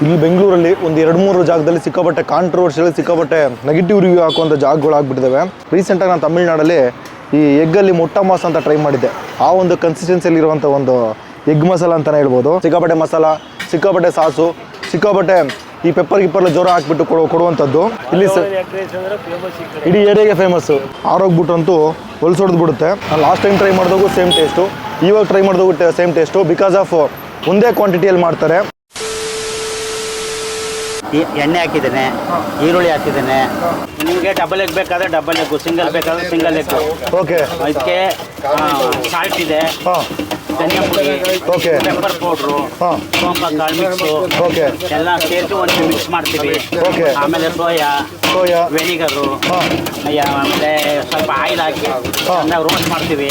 ಇಲ್ಲಿ ಬೆಂಗಳೂರಲ್ಲಿ ಒಂದು 2-3 ಜಾಗದಲ್ಲಿ ಸಿಕ್ಕಾಪಟ್ಟೆ ಕಾಂಟ್ರವರ್ಷಿಯಲ್ ಸಿಕ್ಕಾಪಟ್ಟೆ ನೆಗೆಟಿವ್ ರಿವ್ಯೂ ಹಾಕುವಂಥ ಜಾಗಗಳಾಗ್ಬಿಟ್ಟಿದ್ದಾವೆ. ರೀಸೆಂಟಾಗಿ ನಾನು ತಮಿಳ್ನಾಡಲ್ಲಿ ಈ ಎಗ್ಗಲ್ಲಿ ಮೊಟ್ಟ ಮಾಸ್ ಅಂತ ಟ್ರೈ ಮಾಡಿದ್ದೆ. ಆ ಒಂದು ಕನ್ಸಿಸ್ಟೆನ್ಸಿಯಲ್ಲಿ ಇರುವಂಥ ಒಂದು ಎಗ್ ಮಸಾಲ ಅಂತಲೇ ಹೇಳ್ಬೋದು. ಸಿಕ್ಕಾಪಟ್ಟೆ ಮಸಾಲ, ಸಿಕ್ಕಾಪಟ್ಟೆ ಸಾಸು, ಸಿಕ್ಕಾಪಟ್ಟೆ ಈ ಪೆಪ್ಪರ್ ಗಿಪ್ಪರ್ಲ ಜೋರ ಹಾಕ್ಬಿಟ್ಟು ಕೊಡುವಂಥದ್ದು ಇಲ್ಲಿ ಇಡೀ ಏರಿಯಾಗೆ ಫೇಮಸ್ಸು. ಆರೋಗ್ಬಿಟ್ಟಂತೂ ಹೊಲ್ಸೊಡ್ದು ಬಿಡುತ್ತೆ. ನಾನು ಲಾಸ್ಟ್ ಟೈಮ್ ಟ್ರೈ ಮಾಡಿದಾಗೂ ಸೇಮ್ ಟೇಸ್ಟು, ಇವಾಗ ಟ್ರೈ ಮಾಡಿದಾಗೂ ಸೇಮ್ ಟೇಸ್ಟು. ಬಿಕಾಸ್ ಆಫ್ ಒಂದೇ ಕ್ವಾಂಟಿಟಿಯಲ್ಲಿ ಮಾಡ್ತಾರೆ. ಎಣ್ಣೆ ಹಾಕಿದ್ದೇನೆ, ಈರುಳ್ಳಿ ಹಾಕಿದ್ದೇನೆ. ನಿಮಗೆ ಡಬಲ್ ಎಗ್ ಬೇಕಾದ್ರೆ ಡಬಲ್ ಎಗ್ಗು, ಸಿಂಗಲ್ ಬೇಕಾದ್ರೆ ಸಿಂಗಲ್ ಎಗ್ಗು. ಓಕೆ, ಇದಕ್ಕೆ ಸಾಲ್ಟ್ ಇದೆ, ಹಾಂ, ಧನಿಯಾ ಪುಡಿ, ಓಕೆ, ಪೆಪ್ಪರ್ ಪೌಡ್ರು, ಹಾಂ, ಸೋಂಪ ಕಾಳು ಮಿಕ್ಸು, ಓಕೆ, ಎಲ್ಲ ಸೇರಿಸಿ ಒಂದು ಮಿಕ್ಸ್ ಮಾಡ್ತೀವಿ. ಓಕೆ, ಆಮೇಲೆ ಸೋಯಾ, ವೆನಿಗರು, ಆಮೇಲೆ ಸ್ವಲ್ಪ ಆಯಿಲ್ ಹಾಕಿ ಚೆನ್ನಾಗಿ ರೋಸ್ಟ್ ಮಾಡ್ತೀವಿ.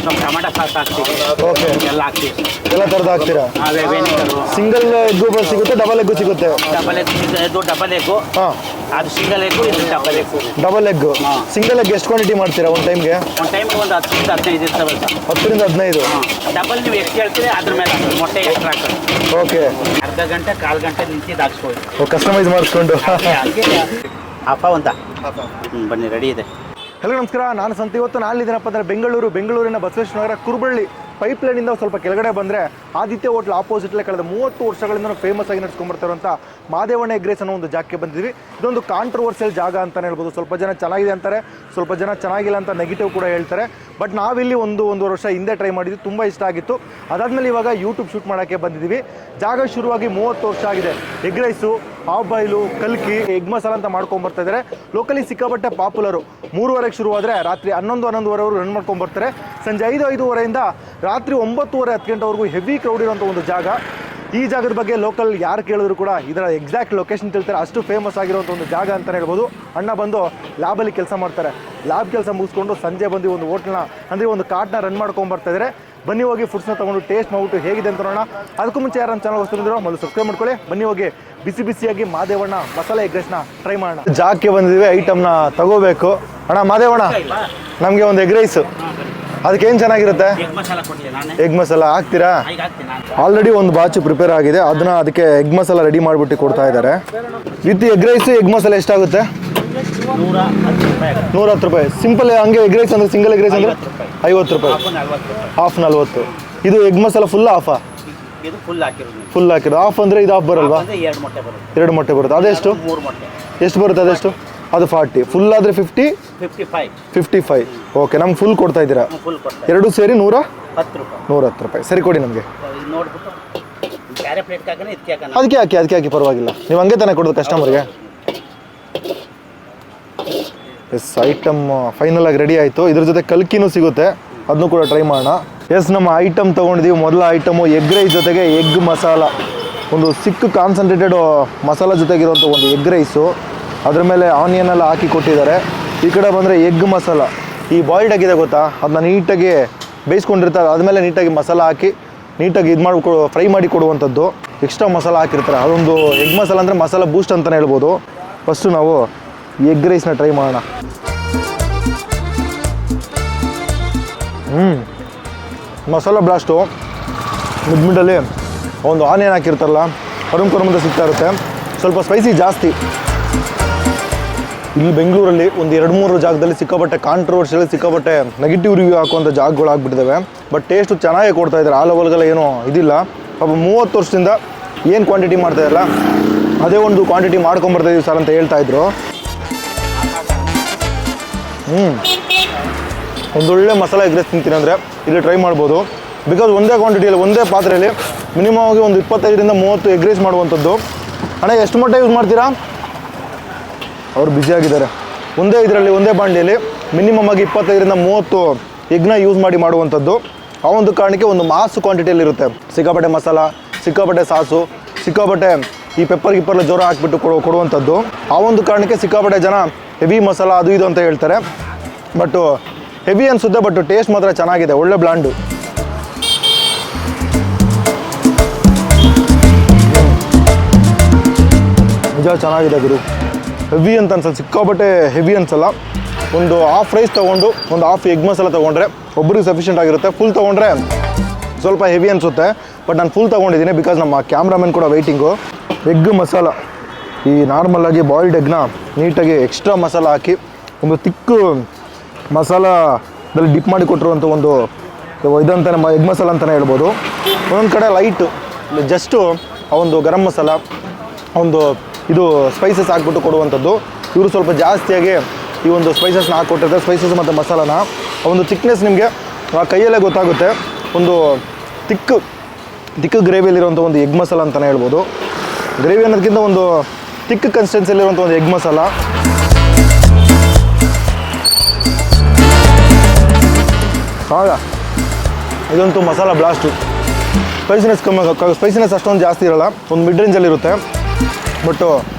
ಸ್ವಲ್ಪ ಟೊಮೆಟೊ ಸಾಸ್ ಹಾಕ್ತೀವಿ. ಓಕೆ, ಎಲ್ಲ ಹಾಕ್ತೀವಿ. ಎಲ್ಲ ಥರದ್ದು ಹಾಕ್ತೀರಾ? ವೆನಿಗರು. ಸಿಂಗಲ್ ಎಗ್ಗು ಸಿಗುತ್ತೆ, ಡಬಲ್ ಎಗ್ಗು ಸಿಗುತ್ತೆ. ಡಬಲ್ ಎಗ್ ಇದು ಡಬಲ್ ಎಗ್ಗು, ಹಾಂ, ಅದು ಸಿಂಗಲ್ ಎಗ್ಗು, ಇದು double egg. Double egg. Single egg ಎಷ್ಟು ಕ್ವಾಂಟಿಟಿ ಮಾಡ್ತೀರಾ ಒಂದು ಟೈಮ್ಗೆ? ಒಂದು ಟೈಮ್ಗೆ ಒಂದು 10-15 ಇರ್ತವೆ. 10-15. ಡಬಲ್ ನೀವು ಎಷ್ಟು ಹೇಳ್ತೀರಿ ಅದ್ರ ಮೇಲೆ ಮೊಟ್ಟೆ ಎಷ್ಟು ಹಾಕೋದು. ಓಕೆ, ಅರ್ಧ ಗಂಟೆ ಕಾಲು ಗಂಟೆ ನಿಂತಿದ್ದು ಹಾಕ್ಸ್ಕೊಳ್ಳಿ. ಕಸ್ಟಮೈಸ್ ಮಾಡಿಸ್ಕೊಂಡು. ಅಪ್ಪ ಅಂತ ಬನ್ನಿ, ರೆಡಿ ಇದೆ. ಹಲೋ ನಮಸ್ಕಾರ, ನಾನು ಸಂತ. ಇವತ್ತು ನಾನಿದ್ದೀನಪ್ಪ ಅಂದರೆ ಬೆಂಗಳೂರಿನ ಬಸವೇಶ್ವರ ನಗರ ಕುರುಬಳ್ಳಿ ಪೈಪ್ಲೈನಿಂದ ಸ್ವಲ್ಪ ಕೆಳಗಡೆ ಬಂದರೆ ಆದಿತ್ಯ ಹೋಟ್ಲ್ ಆಪೋಸಿಟ್ಲೇ ಕಳೆದ 30 ವರ್ಷಗಳಿಂದ ಫೇಮಸ್ ಆಗಿ ನಡೆಸ್ಕೊಂಡ್ಬರ್ತಾರಂಥ ಮಾದೇವಣ್ಣ ಎಗ್ ರೈಸ್ ಅನ್ನೋ ಒಂದು ಜಾಗಕ್ಕೆ ಬಂದಿದ್ವಿ. ಇದೊಂದು ಕಾಂಟ್ರವರ್ಷಿಯಲ್ ಜಾಗ ಅಂತಲೇ ಹೇಳ್ಬೋದು. ಸ್ವಲ್ಪ ಜನ ಚೆನ್ನಾಗಿದೆ ಅಂತಾರೆ, ಸ್ವಲ್ಪ ಜನ ಚೆನ್ನಾಗಿಲ್ಲ ಅಂತ ನೆಗೆಟಿವ್ ಕೂಡ ಹೇಳ್ತಾರೆ. ಬಟ್ ನಾವಿಲ್ಲಿ ಒಂದೂವರೆ ವರ್ಷ ಹಿಂದೆ ಟ್ರೈ ಮಾಡಿದ್ವಿ, ತುಂಬ ಇಷ್ಟ ಆಗಿತ್ತು. ಅದಾದಮೇಲೆ ಇವಾಗ ಯೂಟ್ಯೂಬ್ ಶೂಟ್ ಮಾಡೋಕ್ಕೆ ಬಂದಿದ್ದೀವಿ. ಜಾಗ ಶುರುವಾಗಿ 30 ವರ್ಷ ಆಗಿದೆ. ಎಗ್ ರೈಸು, ಹಾಫ್ ಬಾಯ್ಲು, ಕಲ್ಕಿ, ಎಗ್ ಮಸಾಲ ಅಂತ ಮಾಡ್ಕೊಂಬರ್ತಾ ಇದ್ದಾರೆ. ಲೋಕಲಿ ಸಿಕ್ಕಾಪಟ್ಟೆ ಪಾಪ್ಯುಲರು. 3:30ಗೆ ಶುರುವಾದರೆ ರಾತ್ರಿ 11-11:30ವರೆಗೂ ರನ್ ಮಾಡ್ಕೊಂಬರ್ತಾರೆ. ಸಂಜೆ 5-5:30ಯಿಂದ ರಾತ್ರಿ 9:30-10 ಗಂಟೆವರೆಗೂ ಹೆವಿ ಕ್ರೌಡ್ ಇರೋಂಥ ಒಂದು ಜಾಗ. ಈ ಜಾಗದ ಬಗ್ಗೆ ಲೋಕಲ್ ಯಾರು ಕೇಳಿದ್ರು ಕೂಡ ಇದರ ಎಕ್ಸಾಕ್ಟ್ ಲೊಕೇಶನ್ ತಿಳ್ತಾರೆ. ಅಷ್ಟು ಫೇಮಸ್ ಆಗಿರುವಂಥ ಒಂದು ಜಾಗ ಅಂತಲೇ ಹೇಳ್ಬೋದು. ಅಣ್ಣ ಬಂದು ಲ್ಯಾಬಲ್ಲಿ ಕೆಲಸ ಮಾಡ್ತಾರೆ. ಲ್ಯಾಬ್ ಕೆಲಸ ಮುಗಿಸ್ಕೊಂಡು ಸಂಜೆ ಬಂದು ಒಂದು ಹೋಟ್ಲನ್ನ ಅಂದರೆ ಒಂದು ಕಾರ್ಟ್ನ ರನ್ ಮಾಡ್ಕೊಂಬರ್ತಾ ಇದ್ದಾರೆ. ಬನ್ನಿ ಹೋಗಿ ಫುಡ್ಸ್ನ ತೊಗೊಂಡು ಟೇಸ್ಟ್ ಮಾಡಿಬಿಟ್ಟು ಹೇಗಿದೆ ಅಂತ ನೋಡೋಣ. ಅದಕ್ಕೂ ಮುಂಚೆ ಯಾರು ನಮ್ಮ ಚಾನಲ್ ಹೊಸದಿರೋ ಮೊದಲು ಸಬ್ಸ್ಕ್ರೈಬ್ ಮಾಡ್ಕೊಳ್ಳಿ. ಬನ್ನಿ ಹೋಗಿ ಬಿಸಿಯಾಗಿ ಮಾದೇವಣ್ಣ ಮಸಾಲೆ ಎಗ್ ರೈಸ್ನ ಟ್ರೈ ಮಾಡೋಣ. ಜಾಗಕ್ಕೆ ಬಂದಿದ್ದೀವಿ, ಐಟಮ್ನ ತಗೋಬೇಕು. ಅಣ್ಣ ಮಾದೇವಣ್ಣ, ನಮಗೆ ಒಂದು ಎಗ್ ರೈಸು, ಅದಕ್ಕೇನು ಚೆನ್ನಾಗಿರುತ್ತೆ? ಎಗ್ ಮಸಾಲ ಹಾಕ್ತೀರಾ? ಆಲ್ರೆಡಿ ಒಂದು ಬಾಚು ಪ್ರಿಪೇರ್ ಆಗಿದೆ, ಅದಕ್ಕೆ ಎಗ್ ಮಸಾಲ ರೆಡಿ ಮಾಡಿಬಿಟ್ಟು ಕೊಡ್ತಾ ಇದ್ದಾರೆ. With egg rice egg masala ಎಷ್ಟಾಗುತ್ತೆ? 110 ರೂಪಾಯಿ. ಸಿಂಪಲ್ ಹಂಗೆ ಎಗ್ ರೈಸ್ ಅಂದರೆ ಸಿಂಗಲ್ ಎಗ್ ರೈಸ್ ಅಂದರೆ 50 ರೂಪಾಯಿ. ಹಾಫ್ 40. ಇದು ಎಗ್ ಮಸಾಲ ಫುಲ್ ಹಾಫಾ? ಫುಲ್ ಹಾಕಿರೋದು. ಹಾಫ್ ಅಂದರೆ ಇದು ಹಾಫ್ ಬರಲ್ವಾ? 2 ಮೊಟ್ಟೆ ಬರುತ್ತೆ. ಅದೆಷ್ಟು? ಎಷ್ಟು ಬರುತ್ತೆ ಅದೆಷ್ಟು? ಅದು 40. ಫುಲ್ ಆದರೆ 55. ಓಕೆ, ನಮ್ಗೆ ಫುಲ್ ಕೊಡ್ತಾ ಇದ್ದೀರಾ? ಎರಡು ಸೇರಿ 110 ರೂಪಾಯಿ. ಸರಿ, ಕೊಡಿ ನಮಗೆ. ಅದಕ್ಕೆ ಹಾಕಿ ಪರವಾಗಿಲ್ಲ. ನೀವು ಹಂಗೆ ತಾನೇ ಕೊಡೋದು ಕಸ್ಟಮರ್ಗೆ. ಎಸ್, ಐಟಮ್ ಫೈನಲ್ ಆಗಿ ರೆಡಿ ಆಯಿತು. ಇದ್ರ ಜೊತೆ ಕಲ್ಕಿನೂ ಸಿಗುತ್ತೆ, ಅದನ್ನು ಕೂಡ ಟ್ರೈ ಮಾಡೋಣ. ಎಸ್, ನಮ್ಮ ಐಟಮ್ ತೊಗೊಂಡಿದ್ದೀವಿ. ಮೊದಲ ಐಟಮು ಎಗ್ ರೈಸ್ ಜೊತೆಗೆ ಎಗ್ ಮಸಾಲ, ಒಂದು ಸಿಕ್ಕ ಕಾನ್ಸಂಟ್ರೇಟೆಡ್ ಮಸಾಲ ಜೊತೆಗಿರುವಂಥ ಒಂದು ಎಗ್ ರೈಸು. ಅದ್ರ ಮೇಲೆ ಆನಿಯನ್ ಎಲ್ಲ ಹಾಕಿ ಕೊಟ್ಟಿದ್ದಾರೆ. ಈ ಕಡೆ ಬಂದರೆ ಎಗ್ ಮಸಾಲ, ಈ ಬಾಯ್ಲ್ಡ್ ಆಗಿದೆ ಗೊತ್ತಾ, ಅದನ್ನ ನೀಟಾಗಿ ಬೇಯಿಸ್ಕೊಂಡಿರ್ತಾರೆ. ಆದಮೇಲೆ ನೀಟಾಗಿ ಮಸಾಲ ಹಾಕಿ ನೀಟಾಗಿ ಇದು ಮಾಡಿ ಫ್ರೈ ಮಾಡಿ ಕೊಡುವಂಥದ್ದು. ಎಕ್ಸ್ಟ್ರಾ ಮಸಾಲ ಹಾಕಿರ್ತಾರೆ. ಅದೊಂದು ಎಗ್ ಮಸಾಲ ಅಂದರೆ ಮಸಾಲ ಬೂಸ್ಟ್ ಅಂತಲೇ ಹೇಳ್ಬೋದು. ಫಸ್ಟು ನಾವು ಎಗ್ ರೈಸ್ನ ಟ್ರೈ ಮಾಡೋಣ. ಮಸಾಲ ಬ್ಲಾಸ್ಟು ಮಿಡ್ಮಿಡಲ್ಲಿ ಒಂದು ಆನಿಯನ್ ಹಾಕಿರ್ತಾರಲ್ಲ, ಕರುಮ್ ಸಿಗ್ತಾ ಇರುತ್ತೆ. ಸ್ವಲ್ಪ ಸ್ಪೈಸಿ ಜಾಸ್ತಿ. ಇಲ್ಲಿ ಬೆಂಗಳೂರಲ್ಲಿ ಒಂದು 2-3 ಜಾಗದಲ್ಲಿ ಸಿಕ್ಕಾಪಟ್ಟೆ ಕಾಂಟ್ರವರ್ಷಿಯಲ್ ಸಿಕ್ಕಾಪಟ್ಟೆ ನೆಗೆಟಿವ್ ರಿವ್ಯೂ ಹಾಕುವಂಥ ಜಾಗಗಳಾಗ್ಬಿಟ್ಟಿದ್ದಾವೆ. ಬಟ್ ಟೇಸ್ಟು ಚೆನ್ನಾಗಿ ಕೊಡ್ತಾ ಇದ್ದಾರೆ. ಆ ಲೆವೆಲ್ಗೆಲ್ಲ ಏನೂ ಇದಿಲ್ಲ. ಪಾಪ 30 ವರ್ಷದಿಂದ ಏನು ಕ್ವಾಂಟಿಟಿ ಮಾಡ್ತಾಯಿಲ್ಲ ಅದೇ ಒಂದು ಕ್ವಾಂಟಿಟಿ ಮಾಡ್ಕೊಂಬರ್ತಾಯಿದ್ದೀವಿ ಸರ್ ಅಂತ ಹೇಳ್ತಾಯಿದ್ರು. ಒಂದೊಳ್ಳೆ ಮಸಾಲೆ ಎಗ್ ರೈಸ್ ತಿಂತೀನಿ ಅಂದರೆ ಇಲ್ಲಿ ಟ್ರೈ ಮಾಡ್ಬೋದು. ಬಿಕಾಸ್ ಒಂದೇ ಕ್ವಾಂಟಿಟಿಯಲ್ಲಿ ಒಂದೇ ಪಾತ್ರೆಯಲ್ಲಿ ಮಿನಿಮಮ್ ಆಗಿ ಒಂದು 25-30 ಎಗ್ ರೈಸ್ ಮಾಡುವಂಥದ್ದು. ಅಣ್ಣ, ಎಷ್ಟು ಮೊಟ್ಟೆ ಯೂಸ್ ಮಾಡ್ತೀರಾ? ಅವರು ಬ್ಯುಸಿಯಾಗಿದ್ದಾರೆ. ಒಂದೇ ಬಾಂಡಿಯಲ್ಲಿ ಮಿನಿಮಮ್ ಆಗಿ 25-30 ಎಗ್ನ ಯೂಸ್ ಮಾಡುವಂಥದ್ದು. ಆ ಒಂದು ಕಾರಣಕ್ಕೆ ಒಂದು ಮಾಸ್ ಕ್ವಾಂಟಿಟಿಯಲ್ಲಿ ಇರುತ್ತೆ. ಸಿಕ್ಕಾಪಟ್ಟೆ ಮಸಾಲ, ಸಿಕ್ಕಾಪಟ್ಟೆ ಸಾಸು, ಸಿಕ್ಕಾಪಟ್ಟೆ ಈ ಪೆಪ್ಪರ್ ಗಿಪ್ಪರ್ಲ ಜೋರ ಹಾಕ್ಬಿಟ್ಟು ಕೊಡುವಂಥದ್ದು. ಆ ಒಂದು ಕಾರಣಕ್ಕೆ ಸಿಕ್ಕಾಪಟ್ಟೆ ಜನ ಹೆವಿ ಮಸಾಲ ಅದು ಇದು ಅಂತ ಹೇಳ್ತಾರೆ. ಬಟ್ಟು ಹೆವಿ ಅನಿಸುತ್ತೆ, ಬಟ್ ಟೇಸ್ಟ್ ಮಾತ್ರ ಚೆನ್ನಾಗಿದೆ. ಒಳ್ಳೆ ಬ್ಲ್ಯಾಂಡು. ನಿಜ ಚೆನ್ನಾಗಿದೆ ಗುರು. ಹೆವಿ ಅಂತ ಅನ್ಸಲ್ಲ, ಸಿಕ್ಕಾಪಟ್ಟೆ ಹೆವಿ ಅನ್ಸಲ್ಲ. ಒಂದು ಹಾಫ್ ರೈಸ್ ತೊಗೊಂಡು ಒಂದು ಹಾಫ್ ಎಗ್ ಮಸಾಲ ತೊಗೊಂಡ್ರೆ ಒಬ್ಬರಿಗೆ ಸಫಿಷಿಯೆಂಟ್ ಆಗಿರುತ್ತೆ. ಫುಲ್ ತೊಗೊಂಡ್ರೆ ಸ್ವಲ್ಪ ಹೆವಿ ಅನಿಸುತ್ತೆ. ಬಟ್ ನಾನು ಫುಲ್ ತೊಗೊಂಡಿದ್ದೀನಿ ಬಿಕಾಸ್ ನಮ್ಮ ಕ್ಯಾಮ್ರಾಮನ್ ಕೂಡ ವೆಯ್ಟಿಂಗು. ಎಗ್ ಮಸಾಲ, ಈ ನಾರ್ಮಲಾಗಿ ಬಾಯ್ಲ್ಡ್ ಎಗ್ನ ನೀಟಾಗಿ ಎಕ್ಸ್ಟ್ರಾ ಮಸಾಲ ಹಾಕಿ ಒಂದು ತಿಕ್ಕು ಮಸಾಲದಲ್ಲಿ ಡಿಪ್ ಮಾಡಿ ಕೊಟ್ಟಿರುವಂಥ ಒಂದು ಇದಂತಾನೆ ಎಗ್ ಮಸಾಲ ಅಂತಲೇ ಹೇಳ್ಬೋದು. ಒಂದೊಂದು ಕಡೆ ಲೈಟು ಜಸ್ಟು ಆ ಒಂದು ಗರಂ ಮಸಾಲ ಒಂದು ಇದು ಸ್ಪೈಸಸ್ ಹಾಕ್ಬಿಟ್ಟು ಕೊಡುವಂಥದ್ದು. ಇವರು ಸ್ವಲ್ಪ ಜಾಸ್ತಿಯಾಗಿ ಈ ಒಂದು ಸ್ಪೈಸಸ್ನ ಹಾಕ್ಕೊಟ್ಟಿರ್ತಾರೆ, ಸ್ಪೈಸಸ್ ಮತ್ತು ಮಸಾಲಾನ. ಆ ಒಂದು ತಿಕ್ನೆಸ್ ನಿಮಗೆ ಆ ಕೈಯಲ್ಲೇ ಗೊತ್ತಾಗುತ್ತೆ. ಒಂದು ತಿಕ್ಕು ಗ್ರೇವಿಯಲ್ಲಿರುವಂಥ ಒಂದು ಎಗ್ ಮಸಾಲ ಅಂತಲೇ ಹೇಳ್ಬೋದು. ಗ್ರೇವಿ ಅನ್ನೋದಕ್ಕಿಂತ ಒಂದು ತಿಕ್ ಕನ್ಸಿಸ್ಟೆನ್ಸಿಯಲ್ಲಿರುವಂಥ ಒಂದು ಎಗ್ ಮಸಾಲ. ಆಗ ಇದಂತೂ ಮಸಾಲ ಬ್ಲಾಸ್ಟು. ಸ್ಪೈಸಿನೆಸ್ ಅಷ್ಟೊಂದು ಜಾಸ್ತಿ ಇರೋಲ್ಲ, ಒಂದು ಮಿಡ್ ರೇಂಜಲ್ಲಿರುತ್ತೆ. ಬಟ್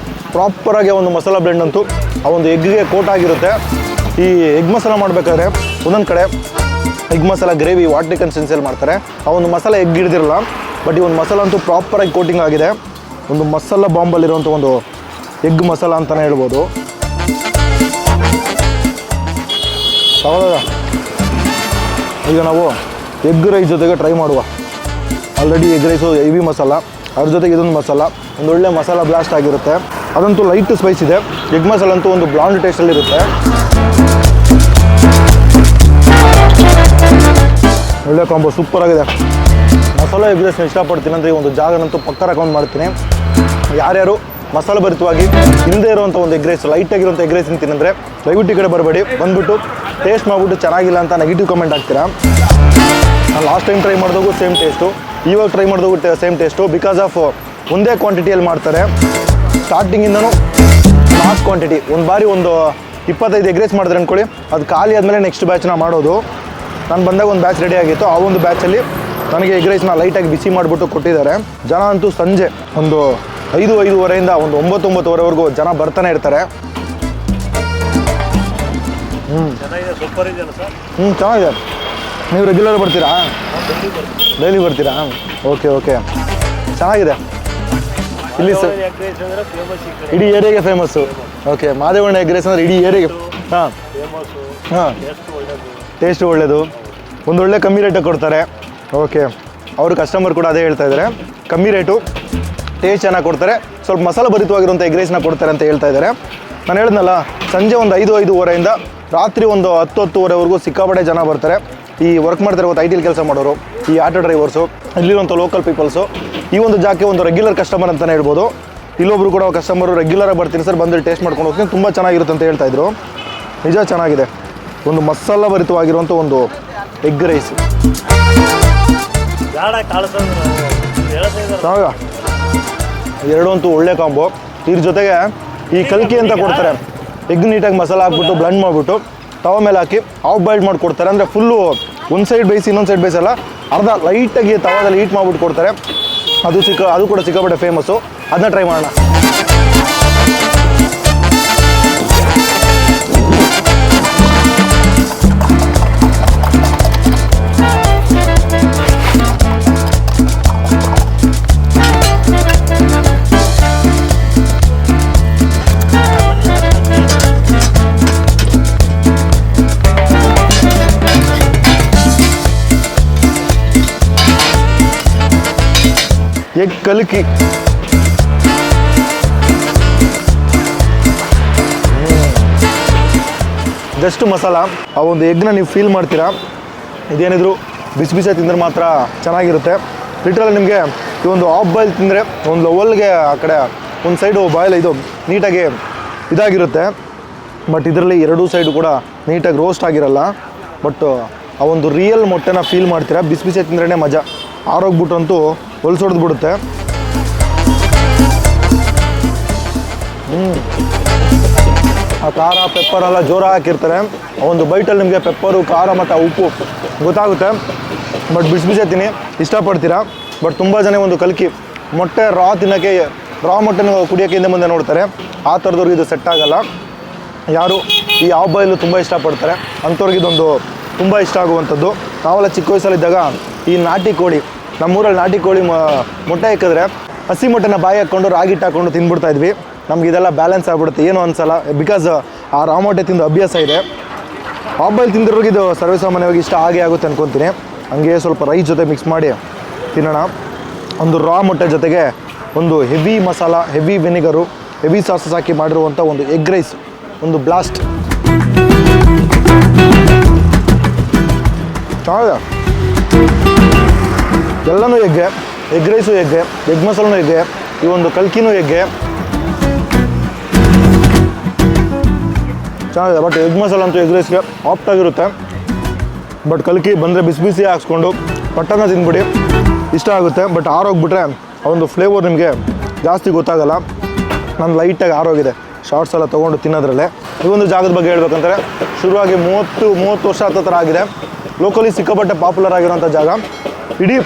ಪ್ರಾಪರಾಗಿ ಒಂದು ಮಸಾಲ ಬ್ಲೆಂಡ್ ಅಂತೂ ಆ ಒಂದು ಎಗ್ಗೆ ಕೋಟ್ ಆಗಿರುತ್ತೆ. ಈ ಎಗ್ ಮಸಾಲ ಮಾಡಬೇಕಾದ್ರೆ ಒಂದೊಂದು ಕಡೆ ಎಗ್ ಮಸಾಲ ಗ್ರೇವಿ ವಾಟರ್ ಕನ್ಸಿಸ್ಟೆನ್ಸಿಯಲ್ಲಿ ಮಾಡ್ತಾರೆ, ಆ ಒಂದು ಮಸಾಲ ಎಗ್ ಹಿಡಿದಿರಲ್ಲ. ಬಟ್ ಈ ಒಂದು ಮಸಾಲ ಅಂತೂ ಪ್ರಾಪರಾಗಿ ಕೋಟಿಂಗ್ ಆಗಿದೆ. ಒಂದು ಮಸಾಲ ಬಾಂಬಲ್ಲಿರುವಂಥ ಒಂದು ಎಗ್ ಮಸಾಲ ಅಂತಲೇ ಹೇಳ್ಬೋದು. ಹೌದಾ, ಈಗ ನಾವು ಎಗ್ ರೈಸ್ ಜೊತೆಗೆ ಟ್ರೈ ಮಾಡುವ. Already egg rice heavy masala, ಅದ್ರ ಜೊತೆಗೆ ಇದೊಂದು ಮಸಾಲ ಒಂದೊಳ್ಳೆ ಮಸಾಲ ಬ್ಲಾಸ್ಟ್ ಆಗಿರುತ್ತೆ. ಅದಂತೂ ಲೈಟ್ ಸ್ಪೈಸ್ ಇದೆ. ಎಗ್ ಮಸಾಲ ಅಂತೂ ಒಂದು ಬ್ಲಾಂಡ್ ಟೇಸ್ಟಲ್ಲಿರುತ್ತೆ. ಒಳ್ಳೆ ಕಾಂಬೋ, ಸೂಪರ್ ಆಗಿದೆ. ಮಸಾಲ ಎಗ್ ರೈಸ್ನ ಇಷ್ಟಪಡ್ತೀನಿ ಅಂದರೆ ಈ ಒಂದು ಜಾಗನಂತೂ ಪಕ್ಕ ರೆಕಮೆಂಡ್ ಮಾಡ್ತೀನಿ. ಯಾರ್ಯಾರು ಮಸಾಲ ಭರಿತವಾಗಿ ಇಲ್ಲದೆ ಇರುವಂಥ ಒಂದು ಎಗ್ ರೈಸ್, ಲೈಟಾಗಿರುವಂಥ ಎಗ್ ರೈಸ್ ತಿಂತೀನಿ ಅಂದರೆ ದಯವಿಟ್ಟು ಈ ಕಡೆ ಬರಬೇಡಿ. ಬಂದುಬಿಟ್ಟು ಟೇಸ್ಟ್ ಮಾಡಿಬಿಟ್ಟು ಚೆನ್ನಾಗಿಲ್ಲ ಅಂತ ನೆಗೆಟಿವ್ ಕಮೆಂಟ್ ಹಾಕ್ತೀರಾ. ನಾನು ಲಾಸ್ಟ್ ಟೈಮ್ ಟ್ರೈ ಮಾಡಿದಾಗೂ ಸೇಮ್ ಟೇಸ್ಟು, ಇವಾಗ ಟ್ರೈ ಮಾಡಿದಾಗೂ ಸೇಮ್ ಟೇಸ್ಟು. ಬಿಕಾಸ್ ಆಫ್ ಒಂದೇ ಕ್ವಾಂಟಿಟಿಯಲ್ಲಿ ಮಾಡ್ತಾರೆ. ಸ್ಟಾರ್ಟಿಂಗಿಂದನೂ ಮಾಸ್ ಕ್ವಾಂಟಿಟಿ. ಒಂದು ಬಾರಿ ಒಂದು 25 ಎಗ್ ರೈಸ್ ಮಾಡಿದ್ರೆ ಅಂದ್ಕೊಳ್ಳಿ, ಅದು ಖಾಲಿ ಆದಮೇಲೆ ನೆಕ್ಸ್ಟ್ ಬ್ಯಾಚ್ನ ಮಾಡೋದು. ನಾನು ಬಂದಾಗ ಒಂದು ಬ್ಯಾಚ್ ರೆಡಿ ಆಗಿತ್ತು. ಆ ಒಂದು ಬ್ಯಾಚಲ್ಲಿ ನನಗೆ ಎಗ್ ರೈಸ್ನ ಲೈಟಾಗಿ ಬಿಸಿ ಮಾಡಿಬಿಟ್ಟು ಕೊಟ್ಟಿದ್ದಾರೆ. ಜನ ಅಂತೂ ಸಂಜೆ ಒಂದು 5-5:30 ಒಂದು 9-9:30ವರೆಗೂ ಜನ ಬರ್ತಾನೆ ಇರ್ತಾರೆ. ಚೆನ್ನಾಗಿದೆ. ನೀವು ರೆಗ್ಯುಲರ್ ಬರ್ತೀರಾ? ಡೈಲಿ ಬರ್ತೀರಾ? ಓಕೆ ಓಕೆ, ಚೆನ್ನಾಗಿದೆ. ಇಲ್ಲಿ ಸರ್ ಇಡೀ ಏರಿಯಾಗೆ ಫೇಮಸ್ಸು. ಓಕೆ, ಮಾದೇವಣ್ಣ ಎಗ್ ರೈಸ್ ಅಂದರೆ ಇಡೀ ಏರಿಯಾಗೆ. ಹಾಂ ಹಾಂ, ಟೇಸ್ಟು ಒಳ್ಳೆಯದು, ಒಂದೊಳ್ಳೆ ಕಮ್ಮಿ ರೇಟಿಗೆ ಕೊಡ್ತಾರೆ. ಓಕೆ, ಅವರು ಕಸ್ಟಮರ್ ಕೂಡ ಅದೇ ಹೇಳ್ತಾ ಇದ್ದಾರೆ, ಕಮ್ಮಿ ರೇಟು, ಟೇಸ್ಟ್ ಚೆನ್ನಾಗಿ ಕೊಡ್ತಾರೆ, ಸ್ವಲ್ಪ ಮಸಾಲ ಭರಿತವಾಗಿರುವಂಥ ಎಗ್ ರೈಸ್ನ ಕೊಡ್ತಾರೆ ಅಂತ ಹೇಳ್ತಾ ಇದ್ದಾರೆ. ನಾನು ಹೇಳಿದ್ನಲ್ಲ, ಸಂಜೆ ಒಂದು 5-5:30 ರಾತ್ರಿ ಒಂದು 10-10:30ವರೆಗೂ ಸಿಕ್ಕಾಪಟ್ಟೆ ಜನ ಬರ್ತಾರೆ. ಈ ವರ್ಕ್ ಮಾಡ್ತಾರೆ ಗೊತ್ತಾ, IT ಕೆಲಸ ಮಾಡೋರು, ಈ ಆಟೋ ಡ್ರೈವರ್ಸು, ಇಲ್ಲಿರುವಂಥ ಲೋಕಲ್ ಪೀಪಲ್ಸು. ಈ ಒಂದು ಜಾಗಕ್ಕೆ ಒಂದು ರೆಗ್ಯುಲರ್ ಕಸ್ಟಮರ್ ಅಂತಲೇ ಹೇಳ್ಬೋದು. ಇಲ್ಲೊಬ್ರು ಕೂಡ ಕಸ್ಟಮರು ರೆಗ್ಯುಲರಾಗಿ ಬರ್ತೀನಿ ಸರ್, ಬಂದು ಟೇಸ್ಟ್ ಮಾಡ್ಕೊಂಡು ಹೋಗ್ತೀನಿ, ತುಂಬ ಚೆನ್ನಾಗಿರುತ್ತೆ ಅಂತ ಹೇಳ್ತಾಯಿದ್ರು. ನಿಜ ಚೆನ್ನಾಗಿದೆ. ಒಂದು ಮಸಾಲ ಭರಿತವಾಗಿರುವಂಥ ಒಂದು ಎಗ್ ರೈಸ್. ಎರಡು ಅಂತೂ ಒಳ್ಳೆ ಕಾಂಬೋ. ಇದ್ರ ಜೊತೆಗೆ ಈ ಕಲ್ಕಿ ಅಂತ ಕೊಡ್ತಾರೆ. ಎಗ್ ನೀಟಾಗಿ ಮಸಾಲ ಹಾಕ್ಬಿಟ್ಟು ಬ್ಲೆಂಡ್ ಮಾಡಿಬಿಟ್ಟು ತವ ಮೇಲೆ ಹಾಕಿ ಹಾಫ್ ಬಾಯ್ಲ್ಡ್ ಮಾಡಿ ಕೊಡ್ತಾರೆ. ಅಂದರೆ ಫುಲ್ಲು ಒಂದು ಸೈಡ್ ಬೇಯಿಸಿ ಇನ್ನೊಂದು ಸೈಡ್ ಬೇಯಿಸಲ್ಲ, ಅರ್ಧ ಲೈಟಾಗಿ ತವಾದಲ್ಲಿ ಹೀಟ್ ಮಾಡಿಬಿಟ್ಟು ಕೊಡ್ತಾರೆ. ಅದು ಕೂಡ ಸಿಕ್ಕಾಪಟ್ಟೆ ಫೇಮಸ್ಸು. ಅದನ್ನ ಟ್ರೈ ಮಾಡೋಣ. ಎಗ್ ಕಲ್ಕಿ, ಜಸ್ಟ್ ಮಸಾಲ, ಆ ಒಂದು ಎಗ್ನ ನೀವು ಫೀಲ್ ಮಾಡ್ತೀರಾ. ಇದೇನಿದ್ರು ಬಿಸಿ ಬಿಸಿ ತಿಂದರೆ ಮಾತ್ರ ಚೆನ್ನಾಗಿರುತ್ತೆ. ಲಿಟ್ರಲಿ ನಿಮಗೆ ಈ ಒಂದು ಹಾಫ್ ಬಾಯ್ಲ್ ತಿಂದರೆ ಒಂದು ಲೆವೆಲ್ಗೆ ಆ ಕಡೆ ಒಂದು ಸೈಡು ಬಾಯ್ಲ್ ಇದು ನೀಟಾಗಿ ಇದಾಗಿರುತ್ತೆ. ಬಟ್ ಇದರಲ್ಲಿ ಎರಡೂ ಸೈಡು ಕೂಡ ನೀಟಾಗಿ ರೋಸ್ಟ್ ಆಗಿರಲ್ಲ. ಬಟ್ ಆ ಒಂದು ರಿಯಲ್ ಮೊಟ್ಟೆನ ಫೀಲ್ ಮಾಡ್ತೀರಾ. ಬಿಸಿ ಬಿಸಿ ತಿಂದ್ರೇ ಮಜಾ. ಆರೋಗ್ಬಿಟ್ಟಂತೂ ಹೊಲ್ಸೊಡ್ದು ಬಿಡುತ್ತೆ. ಆ ಖಾರ ಪೆಪ್ಪರ್ ಎಲ್ಲ ಜೋರ ಹಾಕಿರ್ತಾರೆ. ಆ ಒಂದು ಬೈಟಲ್ಲಿ ನಿಮಗೆ ಪೆಪ್ಪರು, ಖಾರ ಮತ್ತು ಉಪ್ಪು ಗೊತ್ತಾಗುತ್ತೆ. ಬಟ್ ಬಿಸಿ ಬಿಸಿ ತಿನ್ನಿ, ಇಷ್ಟಪಡ್ತೀರಾ. ಬಟ್ ತುಂಬ ಜನ ಒಂದು ಕಲ್ಕಿ ಮೊಟ್ಟೆ ತಿನ್ನೋಕ್ಕೆ, ಮೊಟ್ಟೆನ ಕುಡಿಯೋಕ್ಕೆ ಹಿಂದೆ ಮುಂದೆ ನೋಡ್ತಾರೆ. ಆ ಥರದವ್ರಿಗೆ ಇದು ಸೆಟ್ ಆಗಲ್ಲ. ಯಾರು ಈ ಹಾಫ್ ಬಾಯ್ಲು ತುಂಬ ಇಷ್ಟಪಡ್ತಾರೆ ಅಂಥವ್ರಿಗೆ ಇದೊಂದು ತುಂಬ ಇಷ್ಟ ಆಗುವಂಥದ್ದು. ನಾವೆಲ್ಲ ಚಿಕ್ಕ ವಯಸ್ಸಲ್ಲಿದ್ದಾಗ ಈ ನಾಟಿ ಕೋಳಿ, ನಮ್ಮೂರಲ್ಲಿ ನಾಟಿ ಕೋಳಿ ಮೊಟ್ಟೆ ಇಕ್ಕಿದ್ರೆ ಹಸಿ ಮೊಟ್ಟೆನ ಬಾಯಿ ಹಾಕ್ಕೊಂಡು ರಾಗಿ ಹಿಟ್ಟು ಹಾಕ್ಕೊಂಡು ತಿಂದ್ಬಿಡ್ತಾ ಇದ್ವಿ. ನಮ್ಗೆ ಇದೆಲ್ಲ ಬ್ಯಾಲೆನ್ಸ್ ಆಗ್ಬಿಡುತ್ತೆ, ಏನೂ ಅನ್ಸಲ್ಲ. ಬಿಕಾಸ್ ಆ ರಾ ಮೊಟ್ಟೆ ತಿಂದು ಅಭ್ಯಾಸ ಇದೆ. ಹಾಫ್ ಬಾಯ್ಲ್ ತಿಂದಿರೋರಿಗೆ ಇದು ಸರ್ವೇಸಾಮಾನ್ಯವಾಗಿ ಇಷ್ಟ ಆಗೇ ಆಗುತ್ತೆ ಅನ್ಕೊತೀನಿ. ಹಂಗೆ ಸ್ವಲ್ಪ ರೈಸ್ ಜೊತೆ ಮಿಕ್ಸ್ ಮಾಡಿ ತಿನ್ನೋಣ. ಒಂದು ರಾ ಮೊಟ್ಟೆ ಜೊತೆಗೆ ಒಂದು heavy masala, heavy vinegar, heavy sauces ಹಾಕಿ ಮಾಡಿರುವಂಥ ಒಂದು ಎಗ್ ರೈಸ್, ಒಂದು ಬ್ಲಾಸ್ಟ್. ಚೆನ್ನಾಗಿದೆ. ಎಲ್ಲನೂ ಎಗ್ಗೆ, ಎಗ್ ರೈಸು ಎಗ್ಗೆ, ಎಗ್ ಮಸಾಲನೂ ಎಗ್ಗೆ, ಈ ಒಂದು ಕಲ್ಕಿನೂ ಎಗ್ಗೆ. ಚೆನ್ನಾಗಿದೆ. ಬಟ್ ಎಗ್ ಮಸಾಲ ಅಂತೂ ಎಗ್ ರೈಸ್ಗೆ ಆಪ್ಟಾಗಿರುತ್ತೆ. ಬಟ್ ಕಲ್ಕಿ ಬಂದರೆ ಬಿಸಿ ಬಿಸಿ ಹಾಕ್ಸ್ಕೊಂಡು ಪಟ್ಟನ ತಿಂದ್ಬಿಡಿ, ಇಷ್ಟ ಆಗುತ್ತೆ. ಬಟ್ ಆರೋಗ್ಬಿಟ್ರೆ ಆ ಒಂದು ಫ್ಲೇವರ್ ನಿಮಗೆ ಜಾಸ್ತಿ ಗೊತ್ತಾಗಲ್ಲ. ನಾನು ಲೈಟಾಗಿ ಆರೋಗಿದೆ ಶಾರ್ಟ್ಸ್ ಎಲ್ಲ ತೊಗೊಂಡು ತಿನ್ನೋದ್ರಲ್ಲೇ. ಈ ಒಂದು ಜಾಗದ ಬಗ್ಗೆ ಹೇಳ್ಬೇಕಂದ್ರೆ ಶುರುವಾಗಿ 30 ವರ್ಷ ಹತ್ತಿರ ಆಗಿದೆ. ಲೋಕಲಿ ಸಿಕ್ಕಾಪಟ್ಟೆ ಪಾಪ್ಯುಲರ್ ಆಗಿರೋಂಥ ಜಾಗ. ಇಡೀ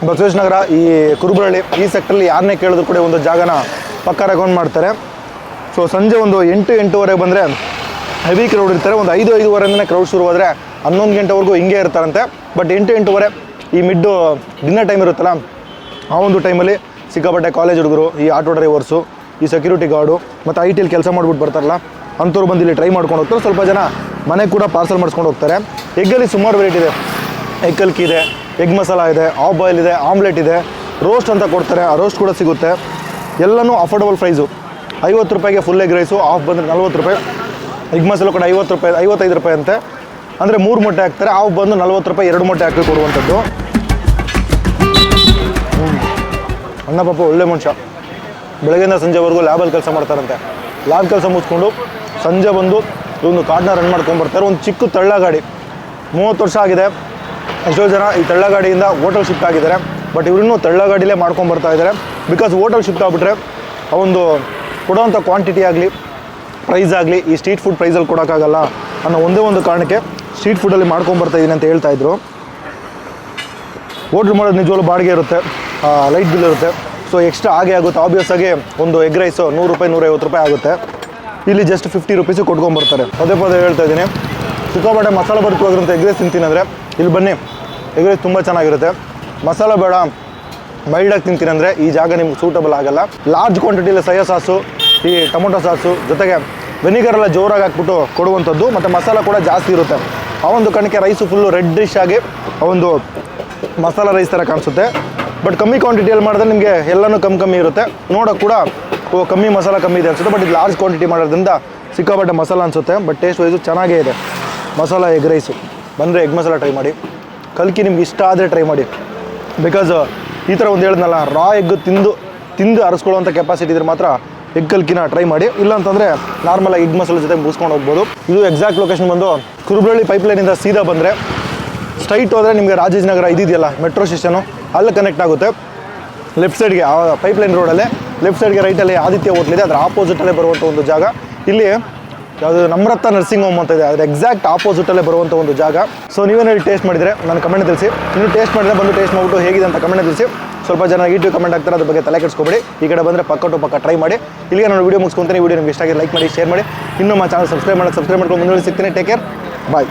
ಬಸವೇಶ್ವರ ನಗರ, ಈ ಕುರುಬರಳ್ಳಿ ಈ ಸೆಕ್ಟ್ರಲ್ಲಿ ಯಾರನ್ನೇ ಕೇಳಿದ್ರು ಕೂಡ ಒಂದು ಜಾಗನ ಪಕ್ಕ ರೆಕಮೆಂಡ್ ಮಾಡ್ತಾರೆ. ಸೊ ಸಂಜೆ ಒಂದು 8-8:30 ಬಂದರೆ ಹೆವಿ ಕ್ರೌಡ್ ಇರ್ತಾರೆ. ಒಂದು 5-5:30 ಕ್ರೌಡ್ ಶುರುವಾದರೆ 11 ಗಂಟೆವರೆಗೂ ಹಿಂಗೆ ಇರ್ತಾರಂತೆ. ಬಟ್ 8-8:30 ಈ ಡಿನ್ನರ್ ಟೈಮ್ ಇರುತ್ತಲ್ಲ, ಆ ಒಂದು ಟೈಮಲ್ಲಿ ಸಿಕ್ಕಾಪಟ್ಟೆ ಕಾಲೇಜ್ ಹುಡುಗರು, ಈ ಆಟೋ ಡ್ರೈವರ್ಸು, ಈ ಸೆಕ್ಯೂರಿಟಿ ಗಾರ್ಡು ಮತ್ತು ಐ ಟಿಲಿ ಕೆಲಸ ಮಾಡ್ಬಿಟ್ಟು ಬರ್ತಾರಲ್ಲ ಅಂಥವ್ರು ಬಂದು ಇಲ್ಲಿ ಟ್ರೈ ಮಾಡ್ಕೊಂಡು ಹೋಗ್ತಾರೆ. ಸ್ವಲ್ಪ ಜನ ಮನೆಗೆ ಕೂಡ ಪಾರ್ಸಲ್ ಮಾಡಿಸ್ಕೊಂಡು ಹೋಗ್ತಾರೆ. ಎಗ್ಗಲ್ಲಿ ಸುಮಾರು ವೆರೈಟಿ ಇದೆ. ಎಗ್ ಕಲ್ಕಿ ಇದೆ, ಎಗ್ ಮಸಾಲ ಇದೆ, ಆಫ್ ಬಾಯ್ಲ್ ಇದೆ, ಆಮ್ಲೆಟ್ ಇದೆ, ರೋಸ್ಟ್ ಅಂತ ಕೊಡ್ತಾರೆ, ಆ ರೋಸ್ಟ್ ಕೂಡ ಸಿಗುತ್ತೆ. ಎಲ್ಲನೂ ಅಫೋರ್ಡಬಲ್ ಪ್ರೈಸು. 50 ರೂಪಾಯಿಗೆ ಫುಲ್ ಎಗ್ ರೈಸು, ಆಫ್ ಬಂದರೆ 40 ರೂಪಾಯಿ. ಎಗ್ ಮಸಾಲ ಕೂಡ 50 ರೂಪಾಯಿ, 55 ರೂಪಾಯಿ ಅಂತೆ. ಅಂದರೆ 3 ಮೊಟ್ಟೆ ಹಾಕ್ತಾರೆ, ಆಫ್ ಬಂದು 40 ರೂಪಾಯಿ 2 ಮೊಟ್ಟೆ ಹಾಕಿ ಕೊಡುವಂಥದ್ದು. ಅಣ್ಣ ಪಾಪ ಒಳ್ಳೆ ಮನುಷ್ಯ. ಬೆಳಗ್ಗೆಯಿಂದ ಸಂಜೆವರೆಗೂ ಲ್ಯಾಬಲ್ಲಿ ಕೆಲಸ ಮಾಡ್ತಾರಂತೆ. ಲ್ಯಾಬ್ ಕೆಲಸ ಮುಗಿಸ್ಕೊಂಡು ಸಂಜೆ ಬಂದು ಒಂದು ಕಾರ್ಡ್ನ ರನ್ ಮಾಡ್ಕೊಂಡ್ಬರ್ತಾರೆ. ಒಂದು ಚಿಕ್ಕ ತಳ್ಳಗಾಡಿ, 30 ವರ್ಷ ಆಗಿದೆ. ಎಷ್ಟೋ ಜನ ಈ ತಳ್ಳಗಾಡಿಯಿಂದ ಹೋಟೆಲ್ ಶಿಫ್ಟ್ ಆಗಿದ್ದಾರೆ. ಬಟ್ ಇವ್ರನ್ನೂ ತಳ್ಳಗಾಡಿಲೇ ಮಾಡ್ಕೊಂಬರ್ತಾ ಇದ್ದಾರೆ. ಬಿಕಾಸ್ ಹೋಟೆಲ್ ಶಿಫ್ಟ್ ಆಗಿಬಿಟ್ರೆ ಆ ಒಂದು ಕೊಡೋವಂಥ ಕ್ವಾಂಟಿಟಿ ಆಗಲಿ, ಪ್ರೈಸ್ ಆಗಲಿ ಈ ಸ್ಟ್ರೀಟ್ ಫುಡ್ ಪ್ರೈಸಲ್ಲಿ ಕೊಡೋಕ್ಕಾಗಲ್ಲ ಅನ್ನೋ ಒಂದೇ ಒಂದು ಕಾರಣಕ್ಕೆ ಸ್ಟ್ರೀಟ್ ಫುಡ್ಡಲ್ಲಿ ಮಾಡ್ಕೊಂಬರ್ತಾಯಿದ್ದೀನಿ ಅಂತ ಹೇಳ್ತಾಯಿದ್ರು. ಹೋಟ್ಲ್ ಮಾಡೋದು ನಿಜವಾಗ್ಲೂ ಬಾಡಿಗೆ ಇರುತ್ತೆ, ಲೈಟ್ ಬಿಲ್ ಇರುತ್ತೆ. ಸೊ ಎಕ್ಸ್ಟ್ರಾ ಆಗೇ ಆಗುತ್ತೆ. ಆಬ್ವಿಯಸ್ ಆಗಿ ಒಂದು ಎಗ್ ರೈಸು 100 ರೂಪಾಯಿ 150 ರೂಪಾಯಿ ಆಗುತ್ತೆ. ಇಲ್ಲಿ ಜಸ್ಟ್ 50 ರೂಪೀಸು ಕೊಟ್ಕೊಂಬರ್ತಾರೆ. ಪದೇ ಹೇಳ್ತಾ ಇದ್ದೀನಿ, ಸಿಕ್ಕಾಪಟ್ಟೆ ಮಸಾಲೆ ಭರಿತವಾಗಿರೋಂಥ ಎಗ್ ರೈಸ್ ತಿಂತೀನಿ ಅಂದರೆ ಇಲ್ಲಿ ಬನ್ನಿ. ಎಗ್ ರೈಸ್ ತುಂಬ ಚೆನ್ನಾಗಿರುತ್ತೆ. ಮಸಾಲ ಬೇಡ, ಮೈಲ್ಡಾಗಿ ತಿಂತೀನಿ ಅಂದರೆ ಈ ಜಾಗ ನಿಮ್ಗೆ ಸೂಟಬಲ್ ಆಗಲ್ಲ. ಲಾರ್ಜ್ ಕ್ವಾಂಟಿಟಿಯಲ್ಲಿ ಸೋಯಾ ಸಾಸು, ಈ ಟೊಮೊಟೊ ಸಾಸು ಜೊತೆಗೆ ವೆನಿಗರೆಲ್ಲ ಜೋರಾಗಿ ಹಾಕ್ಬಿಟ್ಟು ಕೊಡುವಂಥದ್ದು. ಮತ್ತು ಮಸಾಲ ಕೂಡ ಜಾಸ್ತಿ ಇರುತ್ತೆ. ಆ ಒಂದು ಕಣಕ್ಕೆ ರೈಸು ಫುಲ್ಲು ರೆಡ್ಡಿಶ್ ಆಗಿ ಆ ಒಂದು ಮಸಾಲ ರೈಸ್ ಥರ ಕಾಣಿಸುತ್ತೆ. ಬಟ್ ಕಮ್ಮಿ ಕ್ವಾಂಟಿಟಿಯಲ್ಲಿ ಮಾಡಿದ್ರೆ ನಿಮಗೆ ಎಲ್ಲನೂ ಕಮ್ಮಿ ಇರುತ್ತೆ. ನೋಡೋಕೆ ಕೂಡ ಕಮ್ಮಿ ಮಸಾಲ ಕಮ್ಮಿ ಇದೆ ಅನಿಸುತ್ತೆ. ಬಟ್ ಇದು ಲಾರ್ಜ್ ಕ್ವಾಂಟಿಟಿ ಮಾಡೋದ್ರಿಂದ ಸಿಕ್ಕಾಪಟ್ಟೆ ಮಸಾಲ ಅನಿಸುತ್ತೆ. ಬಟ್ ಟೇಸ್ಟ್ ವೈಸು ಚೆನ್ನಾಗೇ ಇದೆ. ಮಸಾಲ ಎಗ್ ರೈಸು ಬಂದರೆ ಎಗ್ ಮಸಾಲ ಟ್ರೈ ಮಾಡಿ. ಕಲ್ಕಿ ನಿಮ್ಗೆ ಇಷ್ಟ ಆದರೆ ಟ್ರೈ ಮಾಡಿ. ಬಿಕಾಸ್ ಈ ಥರ ಒಂದು ಹೇಳಿದ್ನಲ್ಲ, ರಾ ಎಗ್ ತಿಂದು ಅರಸ್ಕೊಳ್ಳೋವಂಥ ಕೆಪಾಸಿಟಿ ಇದ್ರೆ ಮಾತ್ರ ಎಗ್ ಕಲ್ಕಿನ ಟ್ರೈ ಮಾಡಿ. ಇಲ್ಲ ಅಂತಂದರೆ ನಾರ್ಮಲಾಗಿ ಎಗ್ ಮಸಾಲೆ ಜೊತೆ ಮುಗಿಸ್ಕೊಂಡು ಹೋಗ್ಬೋದು. ಇದು ಎಕ್ಸಾಕ್ಟ್ ಲೊಕೇಶನ್ ಬಂದು ಕುರುಬರಳ್ಳಿ ಪೈಪ್ಲೈನಿಂದ ಸೀದಾ ಬಂದರೆ ಸ್ಟ್ರೈಟ್ ಹೋದರೆ ನಿಮಗೆ ರಾಜಾಜಿನಗರ ಇದೆಯಲ್ಲ ಮೆಟ್ರೋ ಸ್ಟೇಷನು, ಅಲ್ಲಿ ಕನೆಕ್ಟ್ ಆಗುತ್ತೆ. ಲೆಫ್ಟ್ ಸೈಡ್ಗೆ ಆ ಪೈಪ್ಲೈನ್ ರೋಡಲ್ಲೇ ಲೆಫ್ಟ್ ಸೈಡ್ಗೆ ರೈಟಲ್ಲಿ ಆದಿತ್ಯ ಹೋಟ್ಲ್ ಇದೆ. ಅದರ ಆಪೋಸಿಟಲ್ಲೇ ಬರುವಂಥ ಒಂದು ಜಾಗ. ಇಲ್ಲಿ ಯಾವುದು ನಮ್ರತಾ ನರ್ಸಿಂಗ್ ಹೋಮ್ ಅಂತ ಇದೆ, ಅದರ ಎಕ್ಸಾಕ್ಟ್ ಆಪೋಸಿಟಲ್ಲೇ ಬರುವಂಥ ಒಂದು ಜಾಗ. ಸೊ ನೀವೇನು ಟೇಸ್ಟ್ ಮಾಡಿದರೆ ನಾನು ಕಮೆಂಟ್ ತಿಳಿಸಿ. ನೀವು ಟೇಸ್ಟ್ ಮಾಡಿದ್ರೆ ಬಂದು ಟೇಸ್ಟ್ ಮಾಡಿಬಿಟ್ಟು ಹೇಗಿದೆ ಅಂತ ಕಮೆಂಟ್ ತಿಳಿಸಿ. ಸ್ವಲ್ಪ ಜನ ನೆಗೆಟಿವ್ ಕಮೆಂಟ್ ಆಗ್ತಾರೆ, ಅದ್ರ ಬಗ್ಗೆ ತಲೆ ಕೆಡಿಸ್ಕೊಬೇಡಿ. ಈ ಕಡೆ ಬಂದರೆ ಪಕ್ಕ ಟ್ರೈ ಮಾಡಿ. ಇಲ್ಲಿಗೆ ನಾನು ವೀಡಿಯೋ ಮುಗಿಸ್ಕೊಂತೀನಿ. ವೀಡಿಯೋ ನಿಮ್ಗೆ ಇಷ್ಟ ಆಗಿ ಲೈಕ್ ಮಾಡಿ, ಶೇರ್ ಮಾಡಿ. ಇನ್ನೂ ಚಾನಲ್ ಸಬ್ಸ್ಕ್ರೈಬ್ ಮಾಡ್ಕೊಂಡು ಮುಂದೆ ಸಿಗ್ತೀನಿ. ಟೇಕ್ ಕೇರ್, ಬಾಯ್.